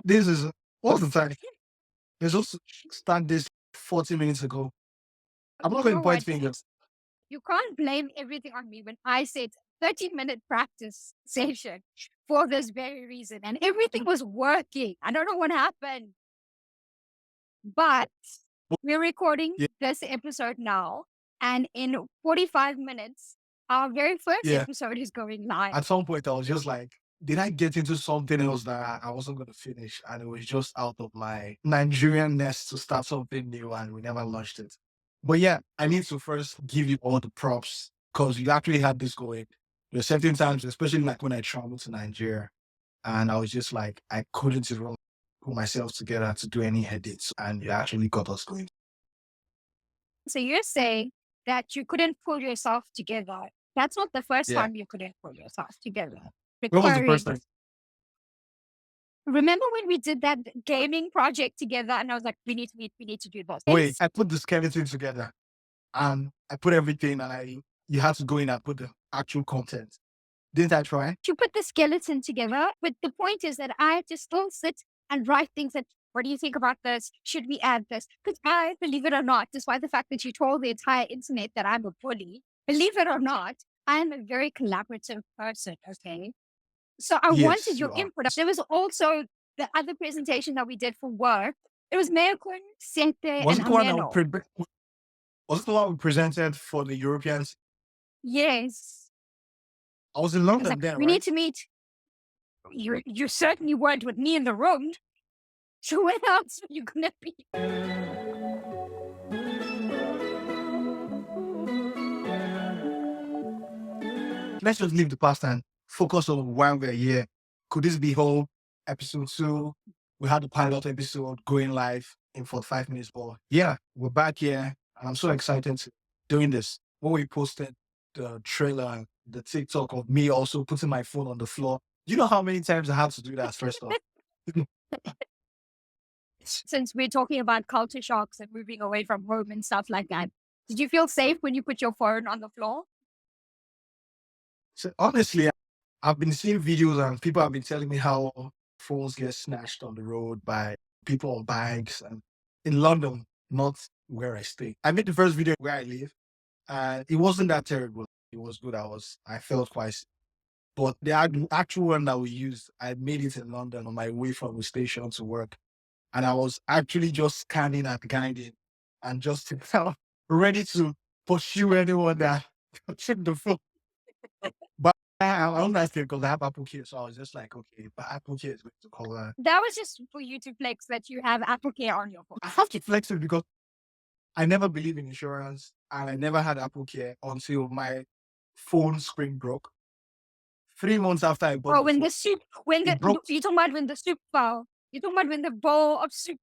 This is what's the time? Let's just start this 40 minutes ago. I'm not You going to know point what? fingers. You can't blame everything on me when I said 30-minute practice session for this very reason. And everything was working. I don't know what happened, but we're recording Yeah, this episode now. And in 45 minutes, our very first yeah. episode is going live. At some point, I was just like, did I get into something else that I wasn't going to finish? And it was just out of my Nigerian nest to start something new, and we never launched it. But yeah, I need to first give you all the props because you actually had this going. There are certain times, especially like when I traveled to Nigeria, and I was just like, I couldn't even put myself together to do any edits, and you actually got us going. So you're saying that you couldn't pull yourself together. That's not the first Yeah. time you couldn't pull yourself together. When was the first time? Peculiarities. Remember when we did that gaming project together and I was like, we need to meet, we need to do this. Wait, I put the skeleton together and I put everything, and you had to go in and put the actual content. Didn't I try? You put the skeleton together, but the point is that I had to still sit and write things that, what do you think about this? Should we add this? Because I, believe it or not, despite the fact that you told the entire internet that I'm a bully, believe it or not, I am a very collaborative person, okay? So I wanted Yes, your you are. input. There was also the other presentation that we did for work. It was Meokun, Sete, Was and it the one that Ameno. was it the one we presented for the Europeans? Yes. I was in I was London like, then, we need right? to meet. You certainly weren't with me in the room. So where else are you gonna be? Let's just leave the past and focus on why we're here. Could this be whole episode 2? We had the pilot episode going live in 45 minutes, but yeah, we're back here and I'm so excited to doing this. When we posted the trailer, the TikTok of me also putting my phone on the floor. You know how many times I had to do that first off? Since we're talking about culture shocks and moving away from home and stuff like that, did you feel safe when you put your phone on the floor? So honestly, I've been seeing videos and people have been telling me how phones get snatched on the road by people on bikes and in London, not where I stay. I made the first video where I live and it wasn't that terrible. It was good. I felt quite safe. But the actual one that we used, I made it in London on my way from the station to work. And I was actually just scanning and guiding and just ready to pursue anyone that took the phone. But I don't like it because I have Apple Care. So I was just like, okay, but Apple Care is going to cover. That was just for you to flex that you have Apple Care on your phone. I have to flex it because I never believe in insurance and I never had Apple Care until my phone screen broke. 3 months after I bought Or the when phone, the soup, when it the, broke. you talking about when the soup fell. You talking about when the bowl of soup.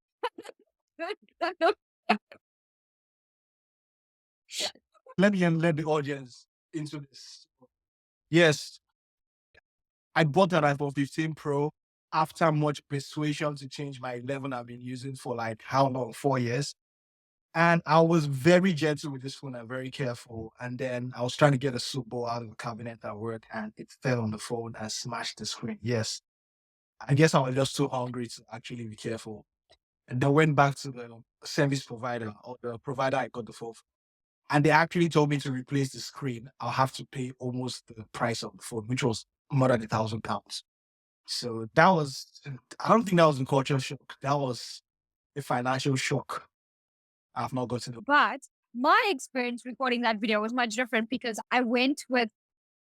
Let me let the audience into this. Yes, I bought an iPhone 15 Pro after much persuasion to change my 11 I've been using for like how long? 4 years. And I was very gentle with this phone and very careful. And then I was trying to get a soup bowl out of the cabinet at work and it fell on the phone and smashed the screen. Yes. I guess I was just too hungry to actually be careful. And then went back to the service provider or the provider I got the phone from. And they actually told me to replace the screen. I'll have to pay almost the price of the phone, which was more than £1,000. So that was, I don't think that was a culture shock. That was a financial shock. I've not gotten to. But my experience recording that video was much different because I went with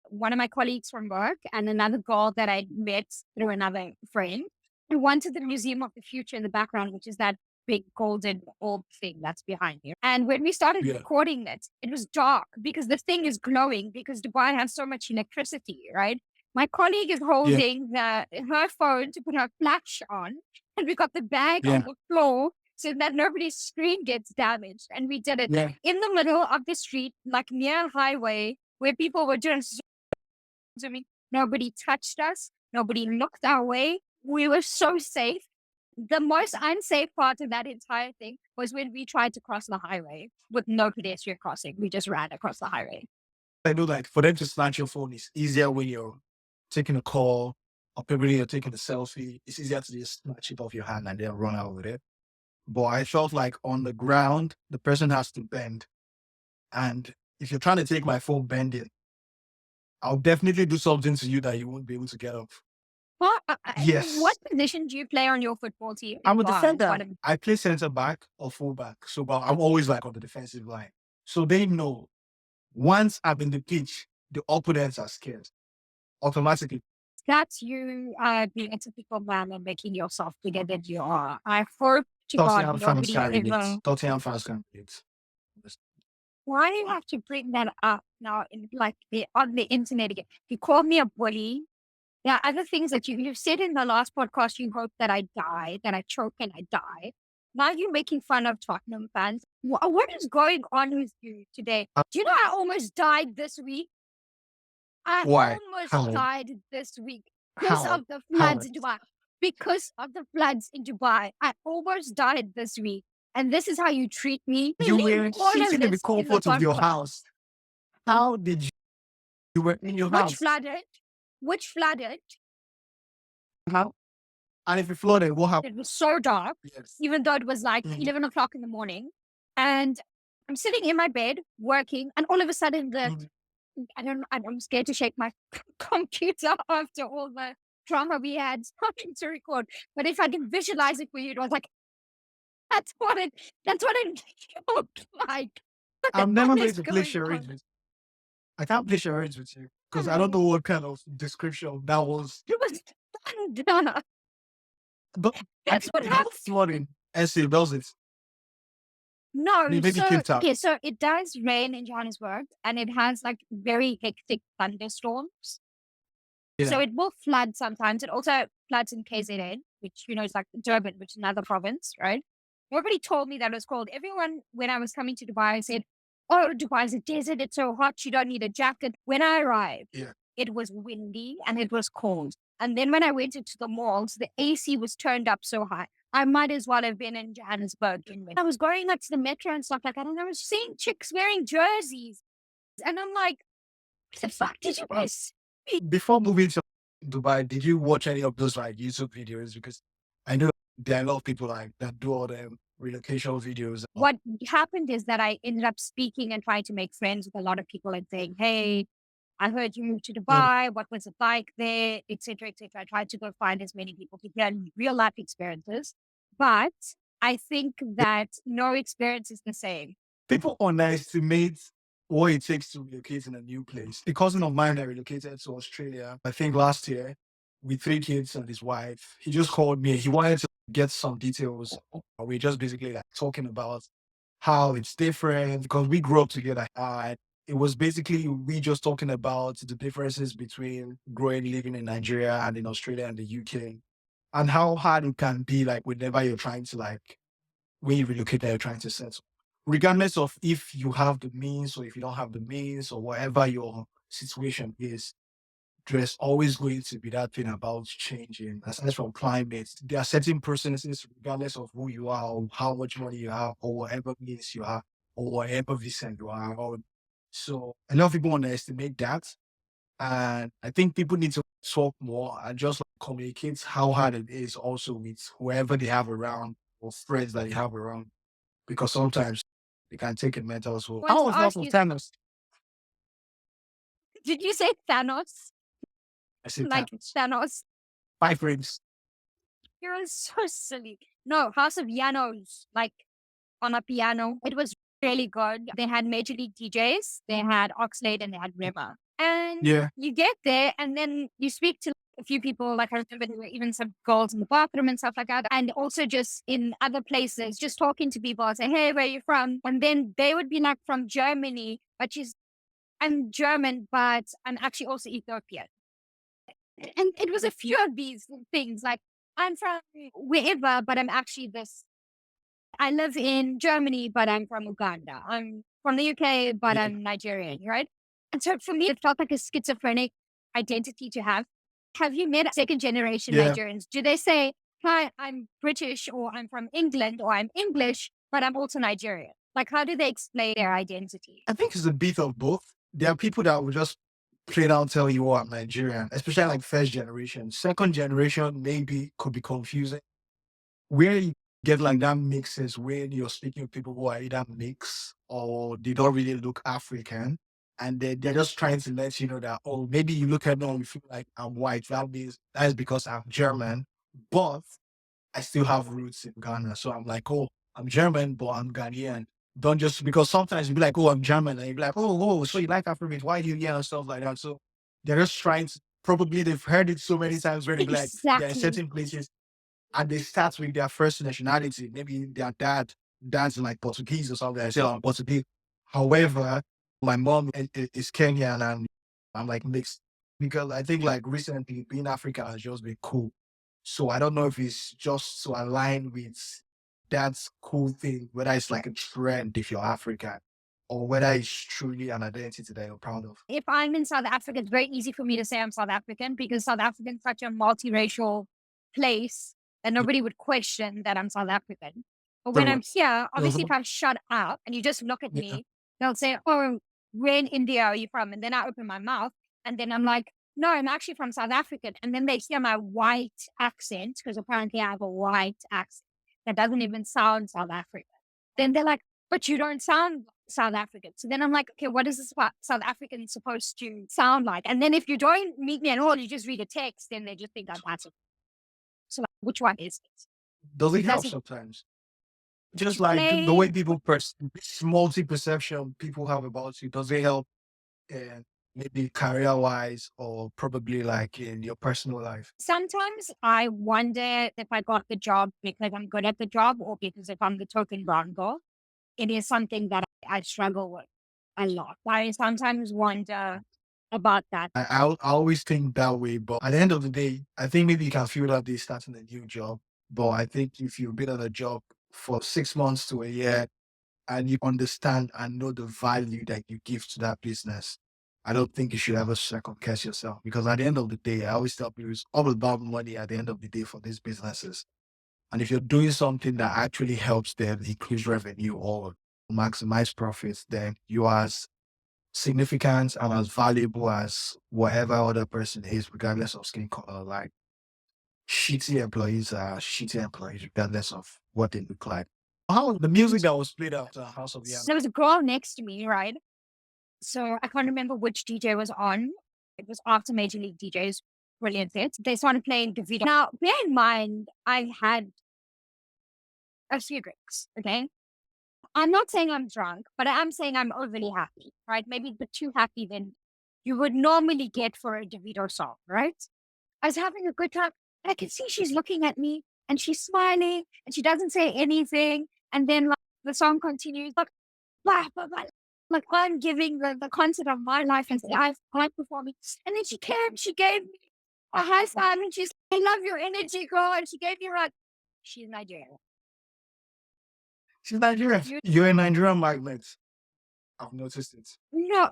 one of my colleagues from work and another girl that I met through another friend. We went to the Museum of the Future in the background, which is that big golden orb thing that's behind you. And when we started Yeah. recording it was dark because the thing is glowing because Dubai has so much electricity, right? My colleague is Yeah. holding her phone to put her flash on, and we got the bag on Yeah. the floor so that nobody's screen gets damaged. And we did it Yeah. in the middle of the street, like near a highway, where people were just zooming. Nobody touched us. Nobody looked our way. We were so safe. The most unsafe part of that entire thing was when we tried to cross the highway with no pedestrian crossing. We just ran across the highway. I know like for them to snatch your phone is easier when you're taking a call or probably you're taking a selfie, it's easier to just snatch it off your hand and then run out with it. But I felt like on the ground, the person has to bend. And if you're trying to take my phone bending, I'll definitely do something to you that you won't be able to get off. What Yes. position do you play on your football team? I'm a Why? defender. I play center back or full back. So but I'm always like on the defensive line. So they know once I'm in the pitch, the opponents are scared automatically. That's you being a typical man and making yourself bigger than you are. I hope to Tottenham God fans nobody can relate. ever. Tottenham fans can relate. Why do you have to bring that up now on the internet again? You called me a bully. There are other things that you've said in the last podcast. You hope that I die, that I choke and I die. Now you're making fun of Tottenham fans. What is going on with you today? Do you know I almost died this week? I Why? almost How? died this week because How? of the How? floods in Dubai. Because of the floods in Dubai, I almost died this week. And this is how you treat me. You Leave were all of sitting in the this in the comfort of your podcast. house. How did you were in your Which house? flooded? Which flooded? How? And if it flooded, what happened? It was so dark, Yes. even though it was like 11 o'clock in the morning. And I'm sitting in my bed working, and all of a sudden I'm scared to shake my computer after all the drama we had starting to record. But if I can visualize it for you, it was like that's what it looked like. I'm never What going is to play going charades on? with you. I can't play charades with you because I don't know what kind of description that was. It was thunder. But That's what it happened. was flooding. Essay does it. No, Maybe Cape Town. okay, so it does rain in Johannesburg, and it has like very hectic thunderstorms. So Yeah. it will flood sometimes. It also floods in KZN, which is like Durban, which is another province, right? Nobody told me that it was cold. Everyone, when I was coming to Dubai, said, "Oh, Dubai is a desert. It's so hot. You don't need a jacket." When I arrived, Yeah. it was windy and it was cold. And then when I went into the malls, the AC was turned up so high. I might as well have been in Johannesburg. I was going like to the metro and stuff like that, and I was seeing chicks wearing jerseys, and I'm like, "What the fuck did you guys?" Before moving to Dubai, did you watch any of those like YouTube videos? Because I know there are a lot of people like that do all the relocation videos. What happened is that I ended up speaking and trying to make friends with a lot of people and saying, "Hey, I heard you moved to Dubai. What was it like there, etc., etc." I tried to go find as many people to hear real life experiences. But I think that no experience is the same. People underestimate what it takes to relocate in a new place. A cousin of mine that relocated to Australia, I think last year, with 3 kids and his wife. He just called me. He wanted to get some details. We're just basically like talking about how it's different because we grew up together. It was basically we just talking about the differences between living in Nigeria and in Australia and the UK, and how hard it can be like whenever you're trying to like when you relocate there, you're trying to settle. Regardless of if you have the means or if you don't have the means or whatever your situation is, there's always going to be that thing about changing. Aside from climate, there are certain processes, regardless of who you are or how much money you have or whatever means you have or whatever visa you are on. So a lot of people underestimate that. And I think people need to talk more and just like communicate how hard it is also with whoever they have around or friends that they have around. Because sometimes they can take it mental as well. I want to Oh, it's not ask from you, Thanos. did you say Thanos? I said Like Thanos. Thanos? 5 rings. You're so silly. No, House of Yanos, like on a piano. It was really good. They had major league DJs, they had Oxlade, and they had Rimmer. And Yeah. you get there, and then you speak to a few people. Like I remember there were even some girls in the bathroom and stuff like that. And also just in other places, just talking to people. I say, "Hey, where are you from?" And then they would be like, "From Germany," but I'm German, but I'm actually also Ethiopian. And it was a few of these things. Like I'm from wherever, but I'm actually this. I live in Germany, but I'm from Uganda. I'm from the UK, but Yeah. I'm Nigerian, right? And so for me, it felt like a schizophrenic identity to have. Have you met second generation Yeah. Nigerians? Do they say, "Hi, I'm British," or "I'm from England," or "I'm English, but I'm also Nigerian"? Like, how do they explain their identity? I think it's a bit of both. There are people that will just plain out tell you what, I'm Nigerian, especially like first generation. Second generation maybe could be confusing. Where you get like that mix is when you're speaking with people who are either mixed or they don't really look African. And they're just trying to let you know that, oh, maybe you look at me and you feel like I'm white. That means that is because I'm German, but I still have roots in Ghana. So I'm like, oh, I'm German, but I'm Ghanaian. Don't just because sometimes you be like, oh, I'm German, and you be like, oh, so you like Afrobeats? Why do you yell and stuff like that? So they're just trying to probably they've heard it so many times where they be like, there are Exactly. certain places and they start with their first nationality. Maybe their dad's like Portuguese or something. I say I'm Portuguese. However, my mom is Kenyan and I'm like mixed because I think like recently being African has just been cool. So I don't know if it's just to align with that cool thing, whether it's like a trend if you're African or whether it's truly an identity that you're proud of. If I'm in South Africa, it's very easy for me to say I'm South African because South Africa is such a multiracial place that nobody would question that I'm South African. But when So, I'm here, obviously, if mhm, I shut up and you just look at yeah. me, they'll say, "Oh, where in India are you from?" And then I open my mouth and then I'm like, "No, I'm actually from South Africa." And then they hear my white accent because apparently I have a white accent that doesn't even sound South African. Then they're like, "But you don't sound South African." So then I'm like, okay, what is this South African supposed to sound like? And then if you don't meet me at all, you just read a text, then they just think I'm Latin. So like, which one is it? Does it Does help it sometimes? Just to like the play? way people this multi-perception people have about you, does it help in maybe career-wise or probably like in your personal life? Sometimes I wonder if I got the job because I'm good at the job or because if I'm the token brown girl. It is something that I struggle with a lot. I sometimes wonder about that. I always think that way, but at the end of the day, I think maybe you can feel that day starting a new job. But I think if you've been on a job for 6 months to a year and you understand and know the value that you give to that business, I don't think you should ever second guess yourself because at the end of the day, I always tell people it's all about money at the end of the day for these businesses. And if you're doing something that actually helps them increase revenue or maximize profits, then you are as significant and as valuable as whatever other person is, regardless of skin color. Like shitty employees are shitty employees, regardless of what they look like. How the music that was played at House of Yanos? There was a girl next to me, right? So I can't remember which DJ was on. It was after Major League DJs, brilliant hits. They started playing Davido. Now, bear in mind, I had a few drinks, okay? I'm not saying I'm drunk, but I am saying I'm overly happy, right? Maybe a bit too happy than you would normally get for a Davido song, right? I was having a good time. And I can see she's looking at me and she's smiling and she doesn't say anything. And then like, the song continues, like, blah, blah, blah. Like I'm giving the concert of my life and I'm performing. And then she came, she gave me a high five and she's like, I love your energy, girl. And she gave me a hug. She's Nigerian. She's Nigerian. You You're a Nigerian magnet. I've noticed it. know,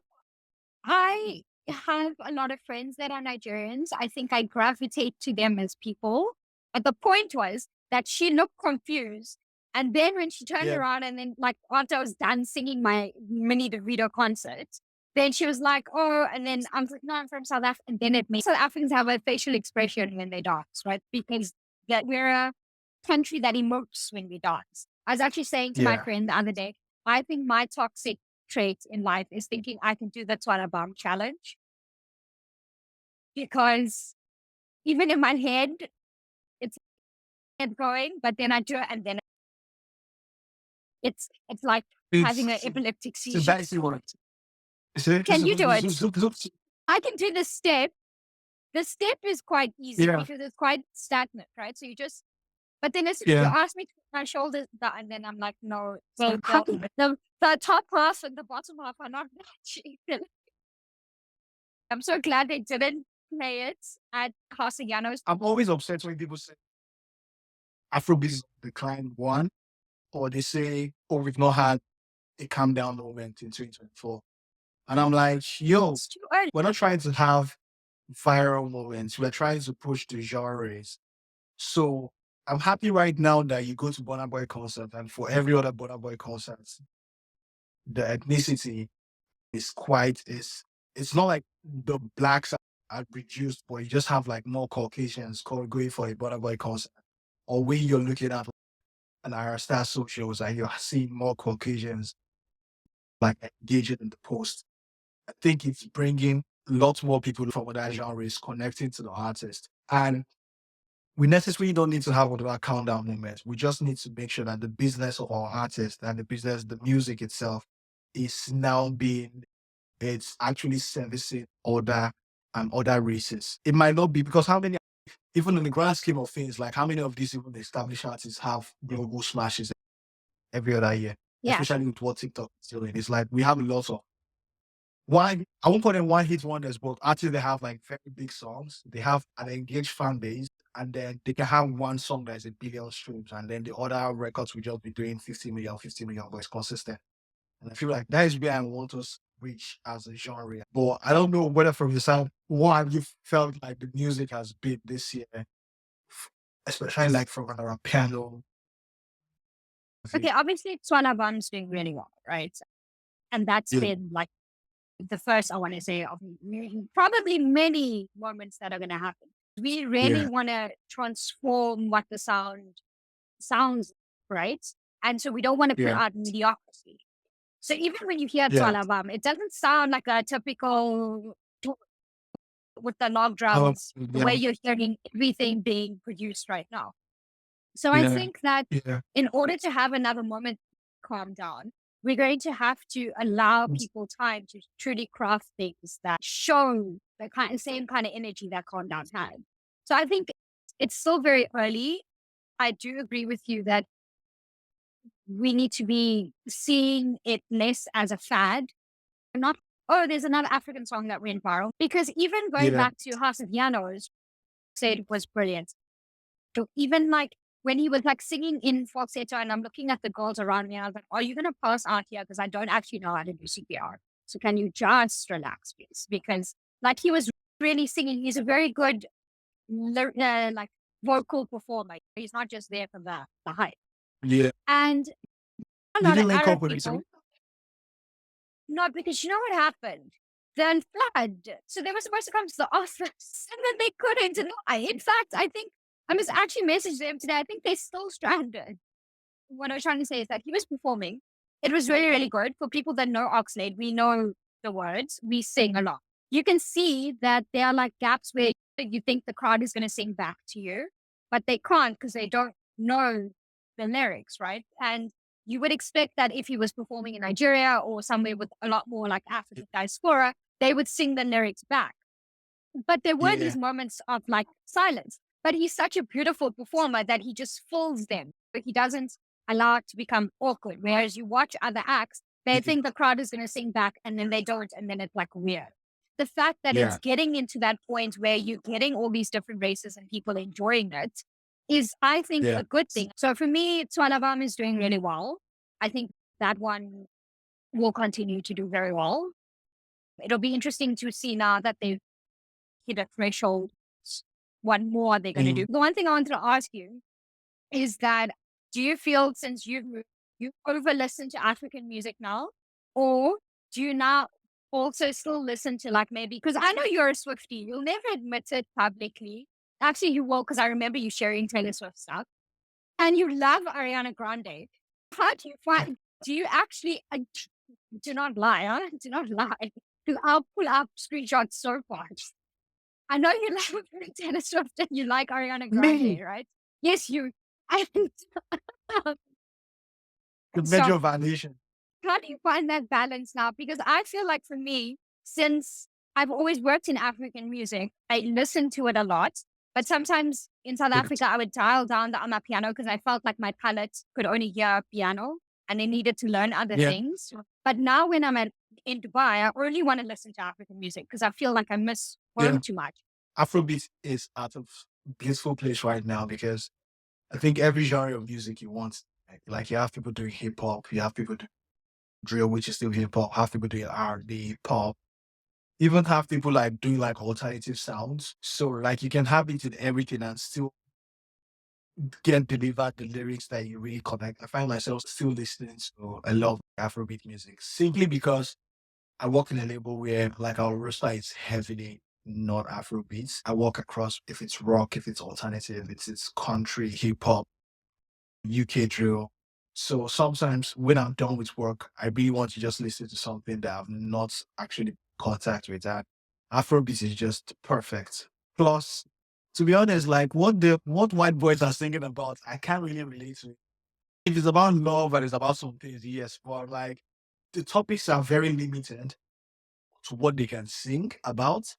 I have a lot of friends that are Nigerians. I think I gravitate to them as people. But the point was that she looked confused. And then when she turned Yeah. around and then like after I was done singing my mini DeVito concert, then she was like, oh, and then I was like, no, I'm from South Africa. And then it made South Africans have a facial expression when they dance, right? Because that we're a country that emotes when we dance. I was actually saying to my Yeah. friend the other day, I think my toxic trait in life is thinking I can do the Twala Bomb challenge because even in my head, it's going, but then I do it and then it's like having an It's epileptic so seizure. that's what so, Can you do it? I can do the step. The step is quite easy yeah. because it's quite stagnant, right? So you just, but then as you Yeah. ask me to put my shoulders down, and then I'm like, no, so the top half and the bottom half are not matching. I'm so glad they didn't play it at Yanos. I'm always upset when people say Afrobeats declined one, or they say, oh, we've not had a calm down moment in 2024. And I'm like, yo, It's too early. we're not trying to have viral moments. We're trying to push the genres. So I'm happy right now that you go to Burna Boy concert and for every other Burna Boy concert, the ethnicity is quite is it's not like the blacks are reduced, but you just have like more Caucasians going for a Burna Boy concert. Or when you're looking at an Ira Star socials and you're seeing more Caucasians like engaging in the post. I think it's bringing lots more people from other genres connecting to the artist. And we necessarily don't need to have all that countdown moment. We just need to make sure that the business of our artist and the music itself is now being, it's actually servicing other races. It might not be because how many, even in the grand scheme of things, like how many of these even established artists have global smashes every other year, Yeah. especially with what TikTok is doing. It's like we have lots of one, I won't call them one hit wonders, but actually they have like very big songs. They have an engaged fan base, and then they can have one song that is a billion streams, and then the other records will just be doing 50 million, but it's consistent. And I feel like that is where I want us reach as a genre. But I don't know whether from the sound, what you felt like the music has been this year, especially like from an piano. Okay, obviously Bam's doing really well, right? And that's Yeah, been like the first, I want to say, of probably many moments that are going to happen. We really yeah, want to transform what the sound sounds, right? And so we don't want to put yeah, out mediocrity. So even when you hear yeah. Bam, it doesn't sound like a typical with the log drums, the way Yeah, you're hearing everything being produced right now. So I yeah, think that yeah, in order to have another moment calm down, we're going to have to allow people time to truly craft things that show the same kind of energy that calm down had. So I think it's still very early. I do agree with you that we need to be seeing it less as a fad, not, oh, there's another African song that went viral. Because even going yeah, back to House of Yanos, said was brilliant. So even like when he was like singing in falsetto, and I'm looking at the girls around me, and I was like, "Are you gonna pass out here? Because I don't actually know how to do CPR. So can you just relax, please?" Because like he was really singing. He's a very good like vocal performer. He's not just there for the hype. yeah. And a Did lot you of link Arab up with him? people, not because you know what happened. Then flood. So they were supposed to come to the office, and then they couldn't. And in fact, I think I must actually message them today. I think they're still stranded. What I was trying to say is that he was performing. It was really, really good. For people that know Oxlade, we know the words. We sing a lot. You can see that there are like gaps where you think the crowd is going to sing back to you, but they can't because they don't know the lyrics, right? And you would expect that if he was performing in Nigeria or somewhere with a lot more like African diaspora, they would sing the lyrics back. But there were Yeah, these moments of like silence. But he's such a beautiful performer that he just fills them. But he doesn't allow it to become awkward. Whereas you watch other acts, they yeah, think the crowd is going to sing back and then they don't. And then it's like weird. The fact that it's yeah, getting into that point where you're getting all these different races and people enjoying it is, I think, yeah, a good thing. So for me, Twalavam is doing really well. I think that one will continue to do very well. It'll be interesting to see now that they've hit a threshold, what more are they going to do? mm, The one thing I wanted to ask you is that do you feel since you over listen to African music now, or do you now also still listen to like maybe because I know you're a Swiftie, you'll never admit it publicly. Actually, you will because I remember you sharing Taylor Swift stuff, and you love Ariana Grande. How do you find? Do you actually? Do not lie, huh? Do not lie. I'll pull up screenshots so far. I know you love Taylor Swift and you like Ariana me, Grande, right? Yes, you. I think the so. major validation. How do you find that balance now? Because I feel like for me, since I've always worked in African music, I listen to it a lot. But sometimes in South Yes. Africa, I would dial down the Amapiano because I felt like my palate could only hear piano and I needed to learn other Yeah, things. But now when in Dubai, I only want to listen to African music because I feel like I miss yeah. home too much. Afrobeat is at a beautiful place right now because I think every genre of music you want, like you have people doing hip hop, you have people doing drill, which is still hip hop, have people doing R&B, pop, even have people like doing like alternative sounds. So like you can have it in everything and still get delivered the lyrics that you really connect. I find myself still listening to a lot of Afrobeat music simply because I work in a label where like our roster is heavily not Afrobeats. I work across if it's rock, if it's alternative, it's country, hip hop, UK drill. So sometimes when I'm done with work, I really want to just listen to something that I've not actually contact with that. Afrobeats is just perfect. Plus, to be honest, like what white boys are singing about, I can't really relate to it. If it's about love and it's about some things, yes, but like the topics are very limited to what they can sing about.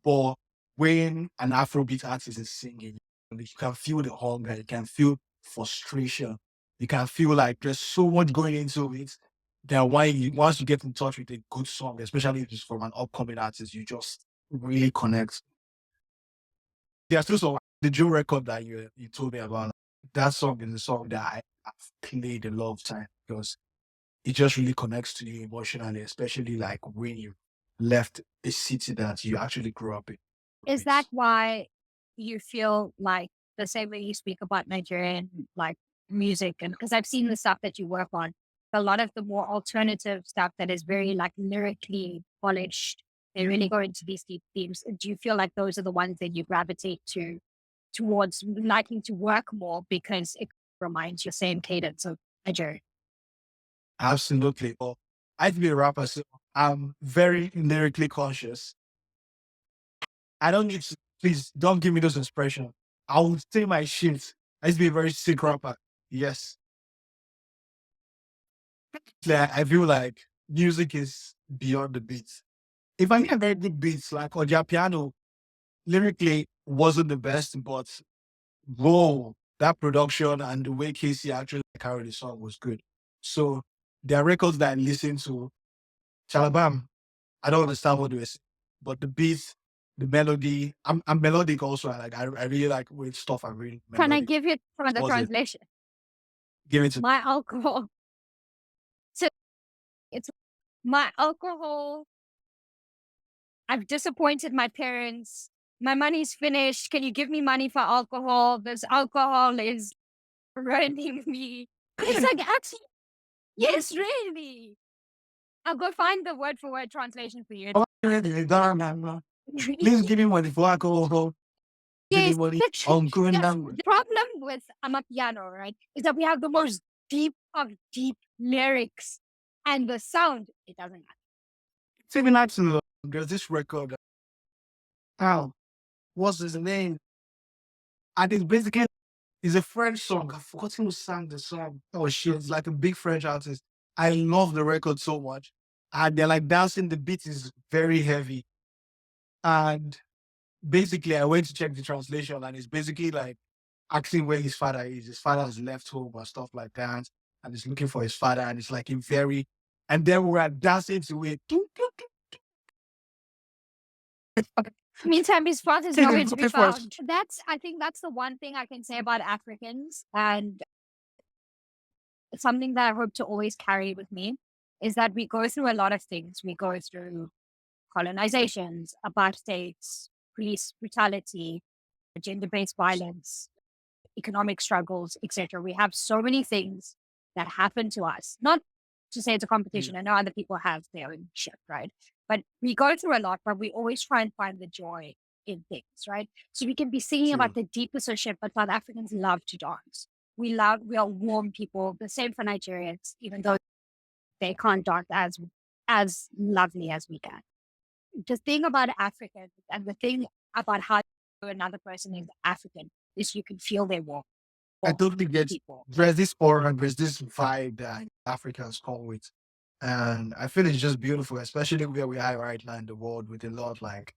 But when an Afrobeat artist is singing, you can feel the hunger, you can feel frustration, you can feel like there's so much going into it that once you get in touch with a good song, especially if it's from an upcoming artist, you just really connect. There's still some the Joe record that you told me about. That song is a song that I've played a lot of time because it just really connects to you emotionally, especially like when you left a city that you actually grew up in. Is that It's why you feel like the same way you speak about Nigerian like music? And because I've seen the stuff that you work on, a lot of the more alternative stuff that is very like lyrically polished, they really go into these deep themes. Do you feel like those are the ones that you gravitate to towards liking to work more because it reminds you the same cadence of Nigeria? absolutely. Well, I used to be a rapper, so I'm very lyrically conscious. I don't need to, please don't give me those expressions. I will say my shit. I used to be a very sick rapper. Yes. Like, I feel like music is beyond the beats. If I get very good beats, like piano, lyrically wasn't the best, but whoa, that production and the way Casey actually carried the song was good. So there are records that I listen to. Chalabam, I don't understand what they were saying, but the beat, the melody, I'm melodic also. I really like weird stuff. I'm really Can I melodic. give you from the Was it? translation? Give it to My alcohol. So it's my alcohol. I've disappointed my parents. My money's finished. Can you give me money for alcohol? This alcohol is ruining me. It's like, actually, yes, really. I'll go find the word for word translation for you. Please give me money for alcohol. Give me Yes, money literally. on good Yes. language. The problem with Amapiano, right, is that we have the most deep of deep lyrics and the sound, it doesn't matter. It's even actually, there's this record. How? What's his name? And it's basically it's a French song. I forgot who sang the song. Oh shit, it's like a big French artist. I love the record so much. And they're like dancing, the beat is very heavy. And basically I went to check the translation and it's basically like asking where his father is. His father has left home or stuff like that. And he's looking for his father. And it's like in very and then we're dancing to it. Meantime, his father is It nowhere is to be very first. found. I think that's the one thing I can say about Africans. And something that I hope to always carry with me is that we go through a lot of things. We go through colonizations, apartheids, police brutality, gender-based violence, economic struggles, etc. We have so many things that happen to us. Not to say it's a Yeah. competition. I know other people have their own shit, right? But we go through a lot, but we always try and find the joy in things, right? So we can be singing about True. the deepest of shit, but South Africans love to dance. We are warm people. The same for Nigerians, even though they can't dance as lovely as we can. The thing about Africans and the thing about how another person is African is you can feel their warmth I for totally get people. there's this aura and there's this vibe that Africans come with. And I feel it's just beautiful, especially where we are right now in the world with a lot of like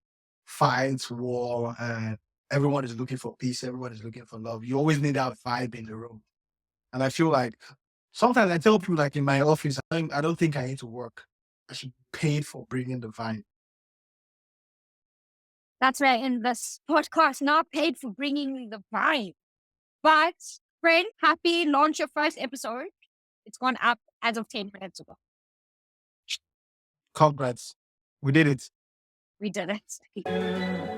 fights, war, and everyone is looking for peace, everyone is looking for love. You always need that vibe in the room. And I feel like sometimes I tell people like in my office, I don't think I need to work. I should be paid for bringing the vibe. That's right. And this podcast not paid for bringing the vibe. But friend, happy launch your first episode. It's gone up as of 10 minutes ago. Congrats. We did it. We did it.